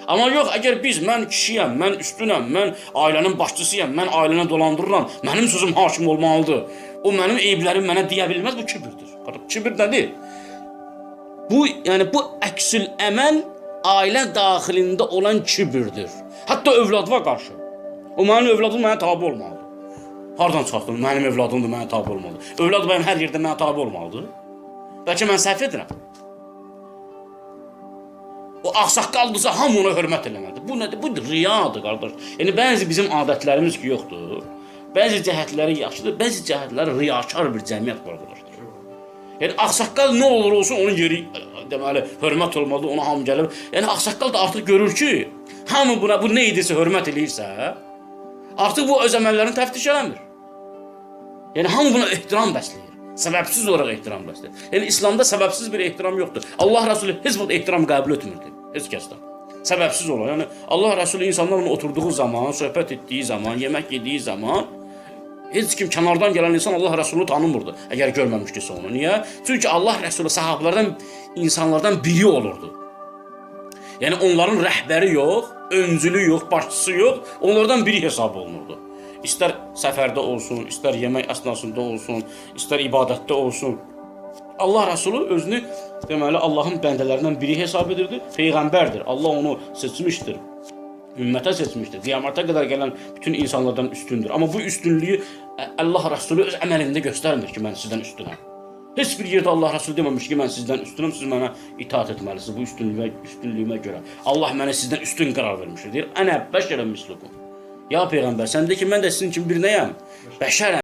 Amma yox, əgər mən kişiyəm, mən üstünəm, mən ailənin başçısıyam, mən ailəni dolandırıram, mənim sözüm hakim olmalıdır. O mənim eyiblərim mənə deyə bilməz, bu kibirdir. Kibir nədir? Bu, yəni bu əksül əməl ailə daxilində olan kibirdir. Hətta övladıma qarşı. O mənim övladım mənə tabi olmalıdır. Hardan çıxartdın? Mənim övladımdır, mənə tabi olmalıdır. Övlad mənim hər yerdə mənə tabi olmalıdır. Bəlkə mən səhv edirəm. O ağsaqqaldırsa hamı ona hörmət eləməlidir. Bu nədir? Bu riyadır, qardaş. Yəni bəzi bizim adətlərimiz ki, yoxdur. Bəzi cəhətləri yaxşıdır, bəzi cəhətləri riyakar bir cəmiyyət var, qardaşlar. Yəni ağsaqqal nə olur olsun onun yeri deməli hörmət olmalıdır, ona hamı gəlib. Yəni ağsaqqal da artıq görür ki, hamı buna bu nə edirsə hörmət eləyirsə, artıq bu öz əməllərini təftiş eləmir. Yəni hamı buna ehtiram bəsləyir. Səbəbsiz olaraq ehtiram bəsləyir. Yəni İslamda səbəbsiz bir ehtiram yoxdur. Allah Rəsulü heç vaxt ehtiram qəbul etmirdi. Heç kəsdən. Səbəbsiz olaraq. Yəni Allah Rəsulü insanlarla oturduğu zaman, söhbət etdiyi zaman, yemək yediyi zaman heç kim kənardan gələn insan Allah Rəsulunu tanımırdı. Əgər görməmişdisə onu. Niyə? Çünki Allah Rəsulü sahabelərdən, insanlardan biri olurdu. Yəni onların rəhbəri yox, öncülü yox, başçısı yox, onlardan biri hesab olunurdu. İstər səfərdə olsun, istər yemək əsnasında olsun, istər ibadətdə olsun. Allah Rəsulü özünü deməli Allahın bəndələrindən biri hesab edirdi. Peyğəmbərdir. Allah onu seçmişdir. Ümmətə seçmişdir. Qiyamata qədər gələn bütün insanlardan üstündür. Amma bu üstünlüyü Allah Rəsulü öz əməlində göstərmir ki, mən sizdən üstünəm. Heç bir yerdə Allah Rəsulü deməmiş ki, mən sizdən üstünəm, siz mənə itaat etməlisiniz bu üstünlüyümə görə. Allah mənə sizdən üstün qərar vermişdir. Deyir, ənə bəşərəm mislukum. Ya Peyğəmbər, sən de ki, mən də sizin kimi bir nəyəm? Bəşərəm.